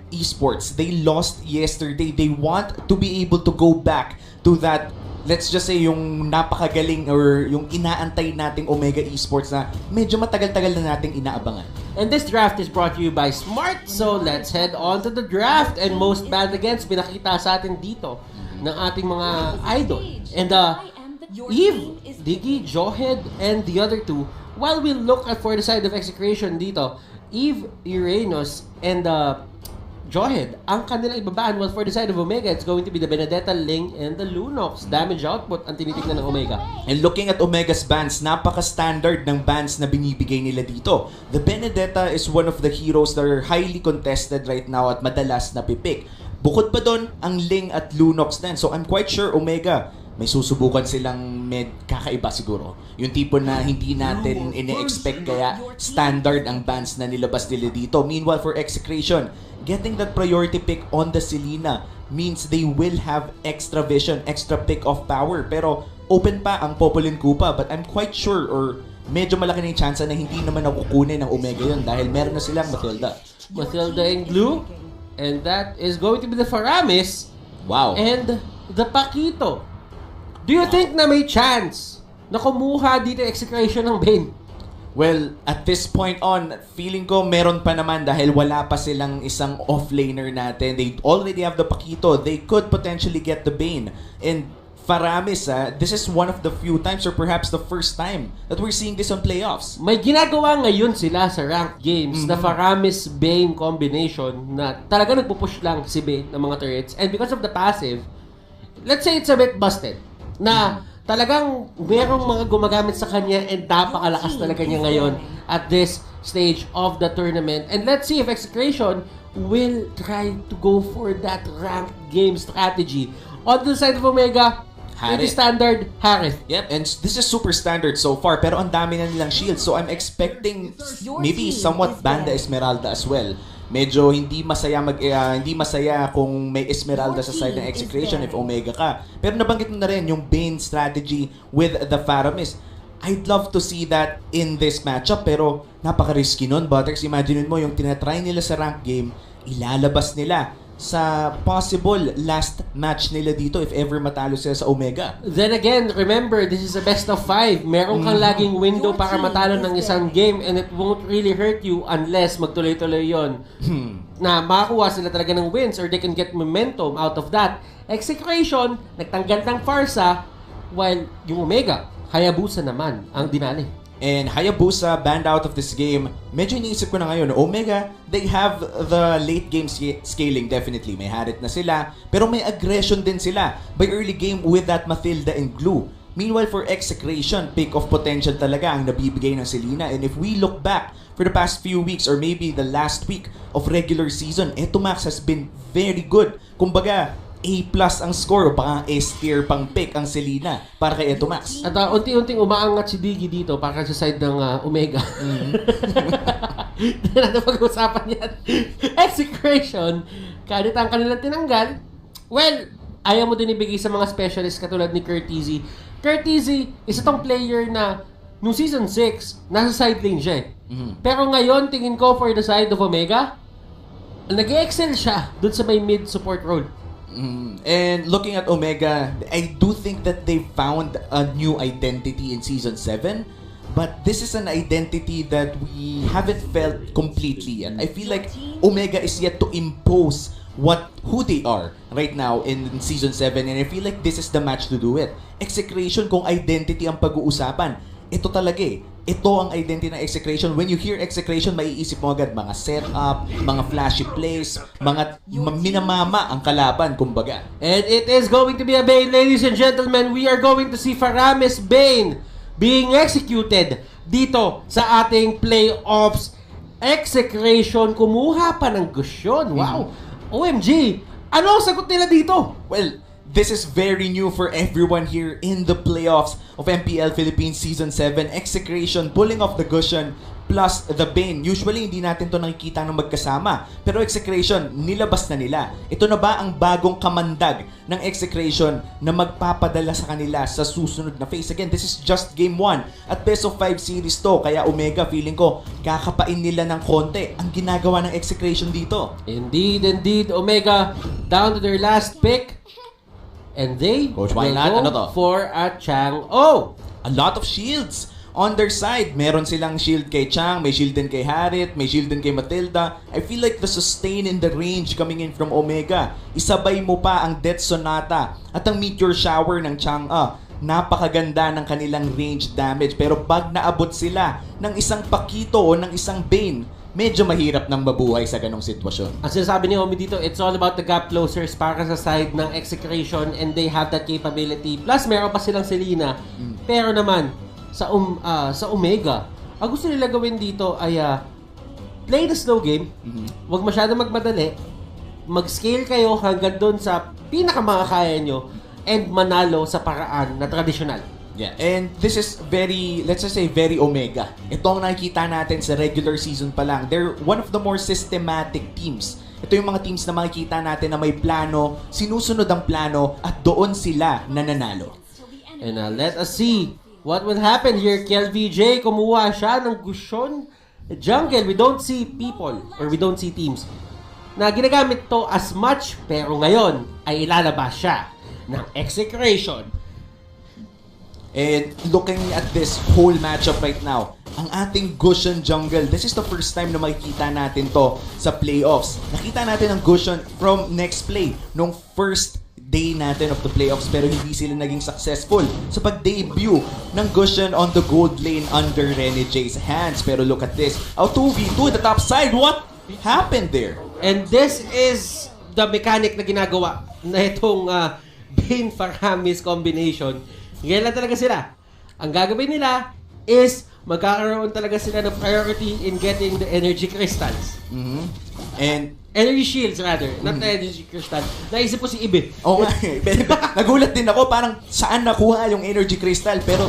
Esports. They lost yesterday. They want to be able to go back to that, let's just say, yung napakagaling or yung inaantay nating Omega Esports na medyo matagal-tagal na nating inaabangan. And this draft is brought to you by Smart. So let's head on to the draft. And most banned against, pinakita sa atin dito ng ating mga idol. And Eve, Diggy, Johed, and the other two, while we look at for the side of Execration dito, Eve, Uranus, and Johed, ang kanilang ibabaan, well, for the side of Omega, it's going to be the Benedetta, Ling, and the Lunox. Damage output ang tinitignan ng Omega. And looking at Omega's bans, napaka-standard ng bans na binibigay nila dito. The Benedetta is one of the heroes that are highly contested right now at madalas na pipick. Bukod pa doon, ang Ling at Lunox din. So I'm quite sure Omega, may susubukan silang kakaiba siguro. Yung tipo na hindi natin ine-expect, kaya standard ang bans na nilabas nila dito. Meanwhile, for Execration, getting that priority pick on the Selena means they will have extra vision, extra pick of power. Pero open pa ang Popolin Kupa, but I'm quite sure or medyo malaki na yung chance na hindi naman nakukunin ng Omega yun dahil meron na silang Matilda. Matilda in blue, and that is going to be the Faramis. Wow. And the Paquito. Do you think na may chance na kumuha dito Execration ng Bane? Well, at this point on, feeling ko meron pa naman dahil wala pa silang isang offlaner natin. They already have the Paquito. They could potentially get the Bane. And Faramis, this is one of the few times or perhaps the first time that we're seeing this on playoffs. May ginagawa ngayon sila sa ranked games na Faramis-Bane combination na talaga nagpupush lang si Bane ng mga turrets. And because of the passive, let's say it's a bit busted. Na talagang merong mga gumagamit sa kanya and napakalakas talaga niya ngayon at this stage of the tournament. And let's see if Execration will try to go for that ranked game strategy. On the side of Omega, pretty standard, Harith. Yep, and this is super standard so far, pero ang dami na nilang shields. So I'm expecting maybe somewhat Banda Esmeralda as well. Medyo hindi masaya kung may Esmeralda sa side ng Execration if Omega ka. Pero nabanggit mo na rin yung Bane strategy with the Faramis. I'd love to see that in this matchup, pero napaka-risky nun, Butters. Imagine mo yung tinatry nila sa rank game, ilalabas nila sa possible last match nila dito if ever matalo sila sa Omega. Then again, remember, this is a best of 5. Meron kang laging window para matalo ng isang game and it won't really hurt you unless magtuloy-tuloy yon. Na makakuha sila talaga ng wins or they can get momentum out of that. Execration, nagtanggal ng Farsa, while yung Omega, Hayabusa naman ang dinali. And Hayabusa banned out of this game. Medyo iniisip ko na ngayon, Omega, they have the late game scaling definitely. May Harit na sila, pero may aggression din sila by early game with that Matilda and Glue. Meanwhile, for Execration, peak of potential talaga ang nabibigay ng Selena. And if we look back for the past few weeks or maybe the last week of regular season, Etomax has been very good. Kumbaga, A+ ang score o baka S-tier pang pick ang Selena para kay Etomax. At unti-unting umaangat si Diggy dito para sa side ng Omega. Hindi natin pag-usapan yan. Execration, kahit ang kanilang tinanggal, well, ayaw mo din ibigay sa mga specialist katulad ni Curtizy. Curtizy, isa tong player na nung season 6, nasa side lane siya. Pero ngayon, tingin ko for the side of Omega, nag-excel siya dun sa may mid support role. And looking at Omega, I do think that they found a new identity in Season 7. But this is an identity that we haven't felt completely yet. I feel like Omega is yet to impose who they are right now in Season 7. And I feel like this is the match to do it. Execration, kung identity ang pag-uusapan, ito talaga eh. Ito ang identity ng Execration. When you hear Execration, maiisip mo agad mga setup, mga flashy plays, mga minamama ang kalaban, kumbaga. And it is going to be a Bane, ladies and gentlemen. We are going to see Faramis Bane being executed dito sa ating playoffs. Execration, kumuha pa ng gusyon. Wow! OMG! Ano ang sagot nila dito? Well, This is very new for everyone here in the playoffs of MPL Philippines Season 7. Execration pulling off the Gushan plus the Bane. Usually, hindi natin to nakikita ng magkasama. Pero Execration, nilabas na nila. Ito na ba ang bagong kamandag ng Execration na magpapadala sa kanila sa susunod na phase? Again, this is just Game 1 at Best of 5 series to. Kaya Omega, feeling ko, kakapain nila ng konti ang ginagawa ng Execration dito. Indeed. Omega, down to their last pick. And they Coach, will why not? go Ano to? for a Chang-O. A lot of shields on their side. Meron silang shield kay Chang, may shield din kay Harit, may shield din kay Matilda. I feel like the sustain in the range coming in from Omega. Isabay mo pa ang Death Sonata at ang Meteor Shower ng Chang-A. Napakaganda ng kanilang range damage. Pero pag naabot sila ng isang Pakito o ng isang Bane, medyo mahirap nang mabuhay sa ganong sitwasyon. Ang sinasabi ni Omi dito, it's all about the gap closers para sa side ng Execration and they have that capability. Plus, meron pa silang Selena. Pero naman, sa Omega, ang gusto nila gawin dito ay play the slow game, wag masyadong magmadali, mag-scale kayo hanggang doon sa pinakamakakaya nyo and manalo sa paraan na tradisyonal. Yeah. And this is very, let's just say, very Omega. Ito ang nakikita natin sa regular season pa lang. They're one of the more systematic teams. Ito yung mga teams na makikita natin na may plano, sinusunod ang plano, at doon sila nananalo. And let us see what will happen here. KLVJ, kumuha siya ng Gushon Jungle. We don't see people, or we don't see teams na ginagamit to as much, pero ngayon ay ilalabas siya ng Execration. And looking at this whole matchup right now, ang ating Gushan Jungle, this is the first time na makikita natin to sa playoffs. Nakita natin ang Gushan from next play, nung first day natin of the playoffs, pero hindi sila naging successful sa pag-debut ng Gushan on the gold lane under Rene J's hands. Pero look at this, 2v2 the top side, what happened there? And this is the mechanic na ginagawa na itong Bane Faramis combination. Ngayon lang talaga sila. Ang gagawin nila is magkakaroon talaga sila ng priority in getting the energy crystals. And energy shields rather, not the energy crystal. Naisip ko si Ibe. oo nga, nagulat din ako parang saan nakuha yung energy crystal, pero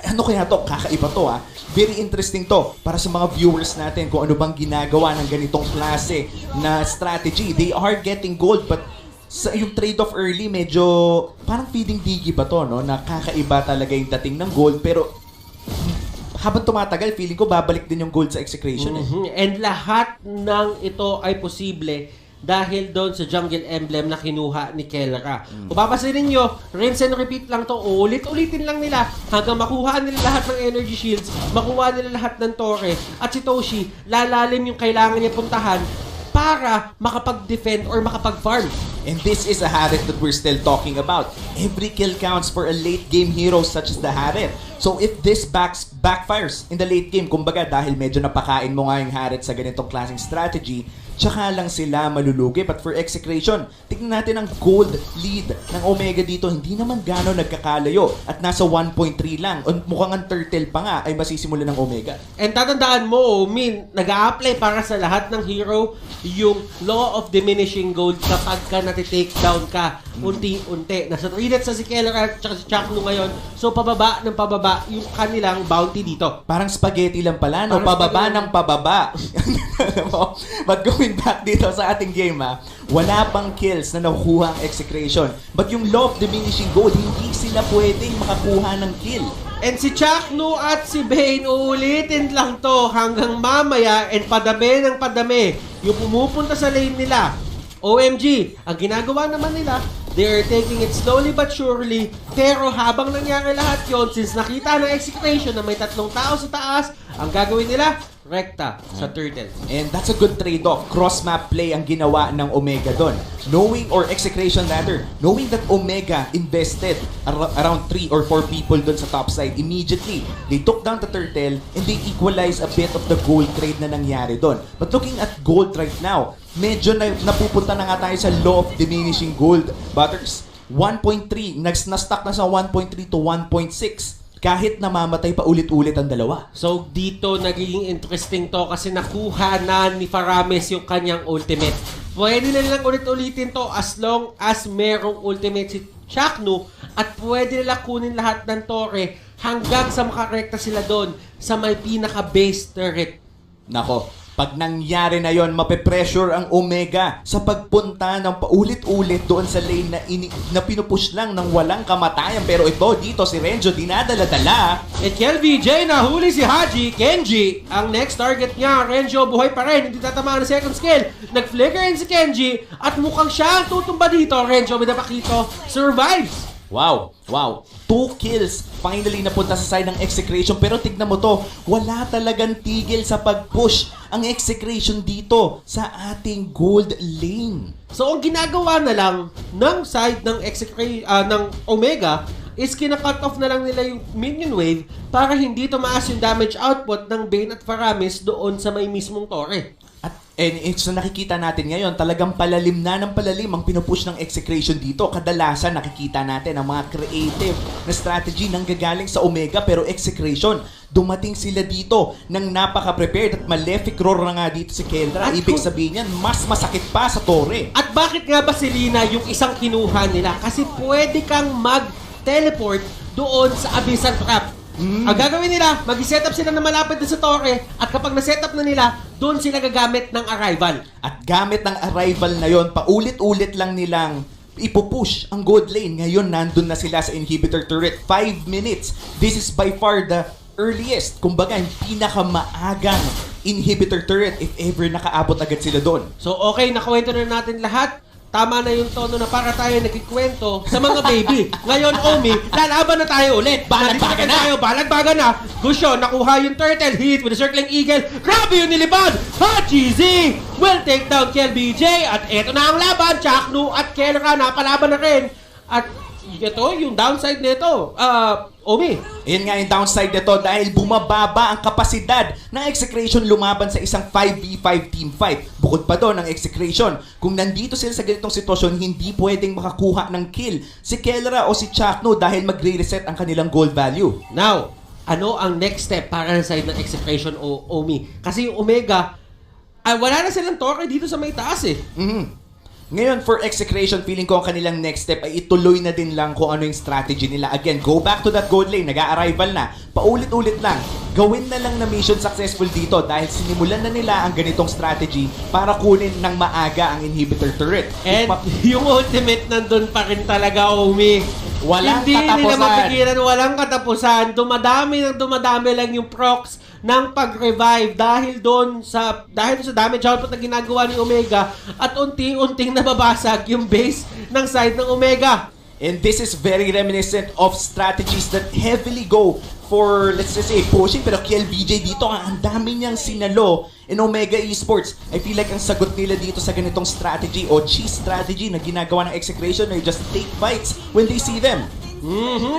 ano kaya to? Kakaiba to Very interesting to para sa mga viewers natin kung ano bang ginagawa ng ganitong klase na strategy. They are getting gold but sa yung trade-off early, medyo parang feeding digi ba to, no? Nakakaiba talaga yung dating ng gold, pero habang tumatagal, feeling ko babalik din yung gold sa Execration. And lahat ng ito ay posible dahil doon sa jungle emblem na kinuha ni Kelra. Kung papasin nyo, rinse and repeat lang to, ulit-ulitin lang nila hanggang makuha nila lahat ng energy shields, makuha nila lahat ng torre, at si Toshi, lalalim yung kailangan niya puntahan para makapag-defend or makapag-farm. And this is a Harit that we're still talking about. Every kill counts for a late game hero such as the Harit. So if this backfires in the late game, kumbaga dahil medyo napakain mo nga yung Harit sa ganitong klaseng strategy, tsaka lang sila malulugi. But for Execration, tignan natin ang gold lead ng Omega dito. Hindi naman gano'n nagkakalayo at nasa 1.3 lang. Mukhang ang turtle pa nga ay masisimulan ng Omega. And tatandaan mo, nag-a-apply para sa lahat ng hero yung law of diminishing gold kapag ka nati-take down ka unti-unti. Nasa 3 deaths na si Keller at si Chakno ngayon. So pababa ng pababa yung kanilang bounty dito. Parang spaghetti lang pala, no? Parang Pababa ng pababa. But going back dito sa ating game, wala pang kills na nakukuha ang Execration. But yung law of diminishing gold, hindi sila pwedeng makakuha ng kill. And si Chakno at si Bane, uulitin lang to hanggang mamaya and padami ng padami yung pumupunta sa lane nila. OMG, ang ginagawa naman nila, they are taking it slowly but surely, pero habang nangyari lahat yon, since nakita ng Execration na may 3 tao sa taas, ang gagawin nila, rekta sa turtle. And that's a good trade-off. Cross-map play ang ginawa ng Omega doon. Knowing, or Execration rather, knowing that Omega invested around 3 or 4 people doon sa top side, immediately, they took down the turtle and they equalized a bit of the gold trade na nangyari doon. But looking at gold right now, medyo napupunta na nga tayo sa law of diminishing gold. Butters, 1.3, na-stuck na sa 1.3 to 1.6. Kahit namamatay pa ulit-ulit ang dalawa. So dito nagiging interesting to kasi nakuha na ni Faramis yung kanyang ultimate. Pwede na nilang ulit-ulitin to as long as merong ultimate si Shaknu at pwede nila kunin lahat ng torre hanggang sa makarekta sila doon sa may pinaka-base turret. Nako, pag nangyari na yon, mape-pressure ang Omega sa pagpunta ng paulit-ulit doon sa lane na pinupush lang ng walang kamatayan. Pero ito, dito si Renjo dinadala-dala. At Mpl-Ph nahuli si Haji. Kenji, ang next target niya. Renjo buhay pa rin, hindi tatamaan ng second skill. Nag-flicker in si Kenji at mukhang siya ang tutumba dito. Renjo, Midapakito, survives. Wow, wow. 2 kills. Finally napunta sa side ng Execration. Pero tignan mo to, wala talagang tigil sa pag-push ang Execration dito sa ating gold lane. So, ang ginagawa na lang ng side ng ng Omega is kina-cut off na lang nila yung minion wave para hindi tumaas yung damage output ng Bane at Faramis doon sa may mismong torre. And it's na nakikita natin ngayon, talagang palalim na ng palalim ang pinupush ng Execration dito. Kadalasan nakikita natin ang mga creative na strategy nang gagaling sa Omega, pero Execration, dumating sila dito nang napaka-prepared at malefic roar na nga dito si Keldra. Ibig sabihin yan, mas masakit pa sa torre. At bakit nga ba si Lina yung isang kinuha nila? Kasi pwede kang mag-teleport doon sa Abyssal Trap. Ang gagawin nila, mag-set up sila na malapit na sa torre at kapag na-set up na nila, doon sila gagamit ng arrival. At gamit ng arrival na yon, paulit-ulit lang nilang ipupush ang gold lane. Ngayon, nandun na sila sa inhibitor turret. 5 minutes. This is by far the earliest, kumbaga, yung pinakamaagang inhibitor turret if ever nakaabot agad sila doon. So, okay, nakuwento na natin lahat. Tama na yung tono na para tayo nagkikwento sa mga baby. Ngayon, Omi, lalaban na tayo ulit. Balagbaga na! Tayo, balagbaga na. Gusyo, nakuha yung turtle. Hit with the circling eagle. Grabe yung nilipad. Haji Z will take down Mpl-Ph. At eto na ang laban. Chaknu at Kelra napalaban na rin. At ito, yung downside nito. Omi. Yan nga yung downside nito dahil bumababa ang kapasidad ng Execration lumaban sa isang 5v5 team fight. Bukod pa doon ang Execration, kung nandito sila sa ganitong sitwasyon, hindi pwedeng makakuha ng kill si Kelra o si Chakno dahil magre-reset ang kanilang gold value. Now, ano ang next step para sa side ng Execration o Omi? Kasi yung Omega, wala na silang torre dito sa may taas eh. Ngayon, for Execration, feeling ko ang kanilang next step ay ituloy na din lang kung ano yung strategy nila. Again, go back to that gold lane. Nag-a-arrival na. Paulit-ulit lang. Gawin na lang na mission successful dito dahil sinimulan na nila ang ganitong strategy para kunin ng maaga ang inhibitor turret. And yung ultimate nandun pa rin talaga, Omi. Walang Hindi katapusan. nila mapigilan, walang katapusan. Dumadami lang yung procs ng pag-revive dahil sa damage output na ginagawa ni Omega at unti-unting nababasag yung base ng side ng Omega. And this is very reminiscent of strategies that heavily go for, let's just say, pushing. Pero Mpl-Ph dito, ang dami niyang sinalo in Omega Esports. I feel like ang sagot nila dito sa ganitong strategy o cheese strategy na ginagawa ng Execration ay just take bites when they see them.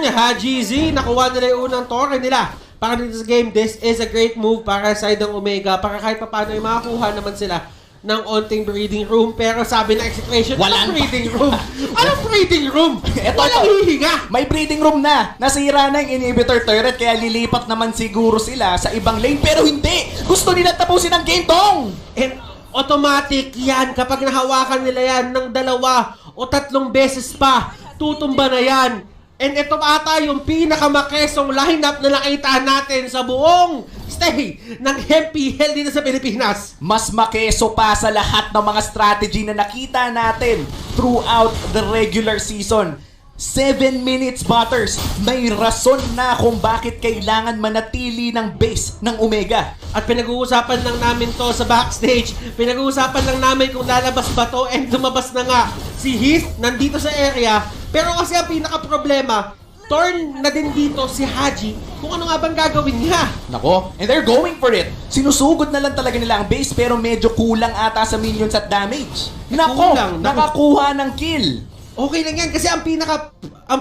Haji Z, nakuha nila yung unang torre nila. Para dito sa game, this is a great move para sa side ng Omega para kahit paano ay makakuha naman sila ng onting breathing room. Pero sabi ng Execration, walang breathing room. Anong breathing room? Walang hihinga. May breathing room na. Nasira na yung inhibitor turret kaya lilipat naman siguro sila sa ibang lane. Pero hindi. Gusto nila tapusin ang game tong. And automatic yan. Kapag nahawakan nila yan ng 2 o 3 beses pa, tutumba na yan. And ito ata yung pinakamakesong lineup na nakita natin sa buong stay ng MPL dito sa Pilipinas. Mas makeso pa sa lahat ng mga strategy na nakita natin throughout the regular season. 7 minutes, Butters. May rason na kung bakit kailangan manatili ng base ng Omega. At pinag-uusapan lang namin to sa backstage. Pinag-uusapan lang namin kung lalabas ba to and lumabas na nga. Si Heath nandito sa area. Pero kasi ang pinaka-problema, torn na din dito si Haji kung ano nga bang gagawin niya. Nako, and they're going for it. Sinusugod na lang talaga nila ang base pero medyo kulang ata sa minions at damage. Nako, nakakuha ng kill. Okay lang yan kasi ang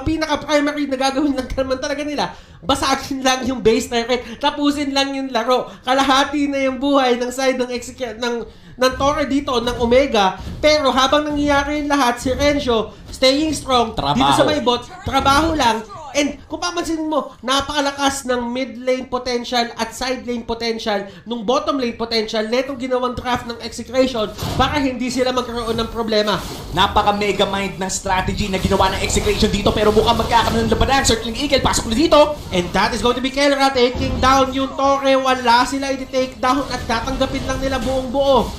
pinaka-primary na gagawin lang naman talaga nila, basagin lang yung base turret, tapusin lang yung laro. Kalahati na yung buhay ng side ng torre dito ng Omega. Pero habang nangyayari yung lahat, si Renzo staying strong dito sa may bot, trabaho lang. And kung papansin mo, napakalakas ng mid lane potential at side lane potential nung bottom lane potential netong ginawang draft ng Execration para hindi sila magkaroon ng problema. Napaka-mega mind ng strategy na ginawa ng Execration dito pero mukhang magkakaroon ng labanan. Circling Eagle, pasok na dito. And that is going to be Kelra taking down yung Torre. Wala sila i-take down at tatanggapin lang nila buong buo.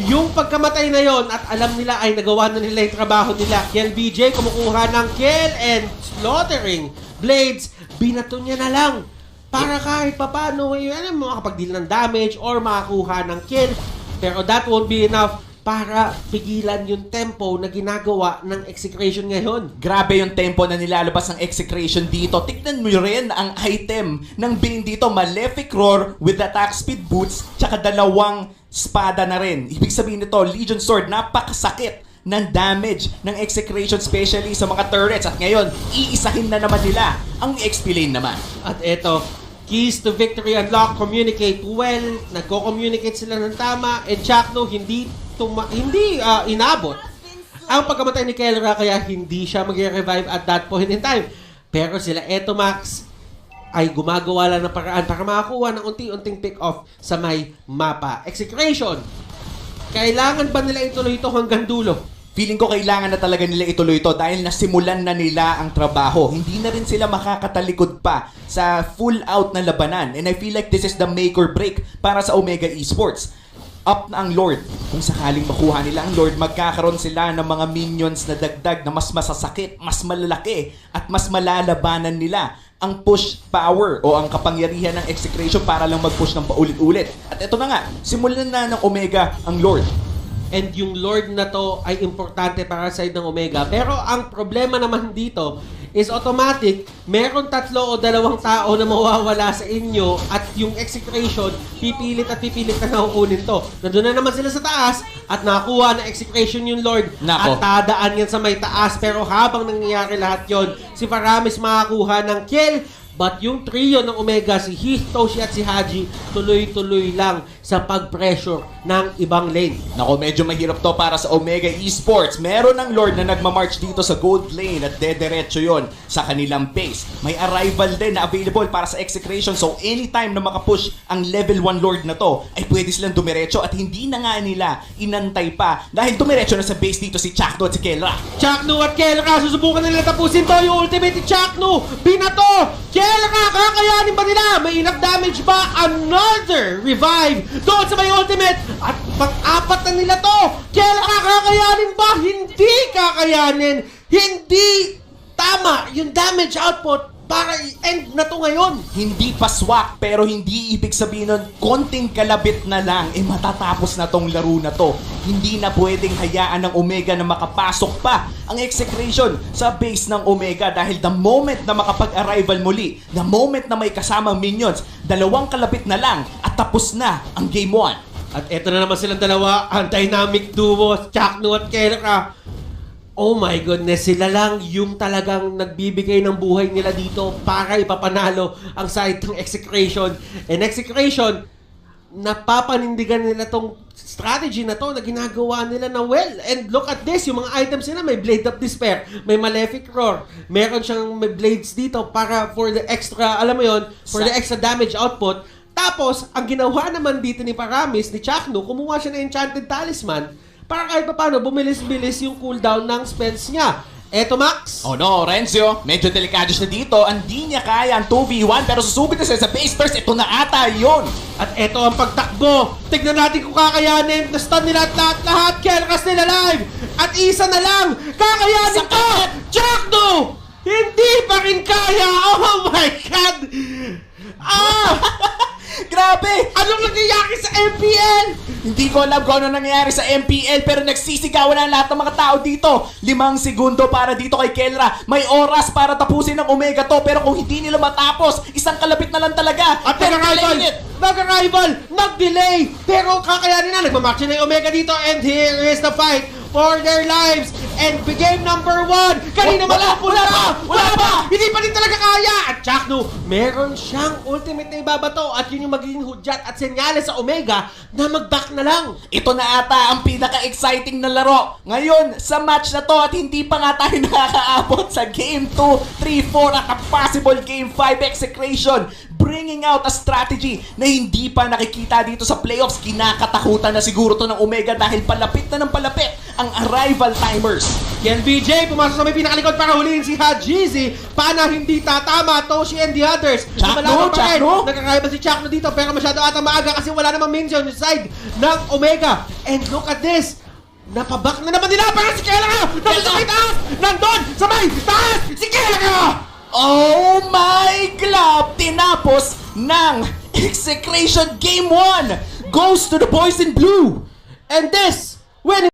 Yung pagkamatay na yon at alam nila ay nagawa na nila yung trabaho nila. Kiel BJ kumukuha ng kill and slaughtering Blades. Binato niya na lang para kahit papano makapag-deal ng damage or makakuha ng kill. Pero that won't be enough para pigilan yung tempo na ginagawa ng Execration ngayon. Grabe yung tempo na nilalabas ng Execration dito. Tignan mo rin ang item ng Bane dito. Malefic Roar with attack speed boots tsaka dalawang espada na rin. Ibig sabihin nito, Legion Sword, napakasakit ng damage ng Execration, especially sa mga turrets. At ngayon, iisahin na naman nila ang XP lane naman. At eto, keys to victory unlock, communicate well, nagko-communicate sila ng tama, and Chakno hindi inabot ang pagkamatay ni Kelra kaya hindi siya mag-revive at that point in time. Pero sila eto Max ay gumagawa lang ng paraan para makakuha ng unti-unting pick-off sa may mapa. Execration, kailangan ba nila ituloy ito hanggang dulo? Feeling ko kailangan na talaga nila ituloy ito dahil nasimulan na nila ang trabaho. Hindi na rin sila makakatalikod pa sa full out na labanan. And I feel like this is the make or break para sa Omega Esports. Up na ang Lord. Kung sakaling makuha nila ang Lord, magkakaroon sila ng mga minions na dagdag na mas masasakit, mas malalaki, at mas malalabanan nila ang push power o ang kapangyarihan ng Execration para lang mag-push ng paulit-ulit. At ito na nga, simulan na ng Omega ang Lord. And yung Lord na to ay importante para sa side ng Omega. Pero ang problema naman dito is automatic, meron 3 o 2 tao na mawawala sa inyo at yung Execration, pipilit na nakukunin to. Nandun na naman sila sa taas at nakakuha ng Execration yung Lord. Nako. At tadaan yan sa may taas. Pero habang nangyayari lahat yon, si Faramis makakuha ng kill. But yung trio ng Omega, si Heath, Toshi at si Haji, tuloy-tuloy lang sa pag-pressure ng ibang lane. Nako, medyo mahirap to para sa Omega Esports. Meron ng Lord na nagmamarch dito sa gold lane at dederecho yon sa kanilang pace. May arrival din na available para sa Execration. So anytime na makapush ang level 1 Lord na to, ay pwede silang dumiretso at hindi na nga nila inantay pa dahil dumiretso na sa base dito si Chakno at si Kelra. Chakno at Kelra, susubukan nila tapusin to. Yung ultimate ni Chakno, binato! Kelra, kakayanin ba nila? May enough damage ba? Another revive doon sa may ultimate. At pang-apat na nila to. Kelra, kakayanin ba? Hindi kakayanin. Hindi tama yung damage output para i-end na to ngayon. Hindi pa swak pero hindi ibig sabihin nun konting kalabit na lang matatapos na tong laro na to. Hindi na pwedeng hayaan ng Omega na makapasok pa ang Execration sa base ng Omega dahil the moment na makapag-arrival muli, the moment na may kasamang minions, 2 kalabit na lang at tapos na ang game 1. At eto na naman silang dalawa, ang dynamic duo, Chakno at Kelra. Oh my goodness, sila lang yung talagang nagbibigay ng buhay nila dito para ipapanalo ang side ng Execration. And Execration, napapanindigan nila tong strategy na to na ginagawa nila na well. And look at this, yung mga items nila, may Blade of Despair, may Malefic Roar, meron siyang may blades dito para for the extra, alam mo yon, for the extra damage output. Tapos, ang ginawa naman dito ni Paramis, ni Chakno, kumuha siya ng Enchanted Talisman para kahit pa paano bumilis-bilis yung cooldown ng spells niya. Eto, Max. Oh no, Renzo, medyo delikado siya dito. Hindi niya kaya ang 2v1 pero susubit na siya sa base first. Ito na ata yun. At eto ang pagtakbo. Tignan natin kung kakayanin. Na-stun nila at lahat. Kelras nila live. At isa na lang. Kakayanin ko! Chakno! Hindi pa rin kaya. Oh my God! Grabe! Anong nangyayari sa MPL? Hindi ko alam kung ano nangyayari sa MPL pero nagsisigawan na lahat ng mga tao dito. 5 segundo para dito kay Kelra. May oras para tapusin ng Omega to pero kung hindi nila matapos, 1 kalapit na lang talaga. At nag-arrival, nag-delay. Pero kakayanin na, nagmamatch na yung Omega dito and here is the fight. for their lives. And game number 1, kanina wala pa! Hindi pa din talaga kaya! At Chakno, meron siyang ultimate na ibabato at yun yung magiging hudyat at senyales sa Omega na mag-back na lang. Ito na ata ang pinaka-exciting na laro ngayon sa match na to at hindi pa nga tayo nakakaabot sa Game 2, 3, 4 at a possible Game 5 Execration, bringing out a strategy na hindi pa nakikita dito sa playoffs. Kinakatakutan na siguro to ng Omega dahil palapit na ng palapit ang arrival timers. Yan BJ, pumasok sa may pinakalikod para huliin si Hajizi. Paano hindi tatama Toshi and the others? Chakno! Nakakaya ba si Chakno dito pero masyado atang maaga kasi wala namang minion sa side ng Omega. And look at this! Napabak na naman nila para si Kela! Nandun sa may taas! Si Kela! Oh my God! Tinapos ng Execration Game 1 goes to the boys in blue. And this, when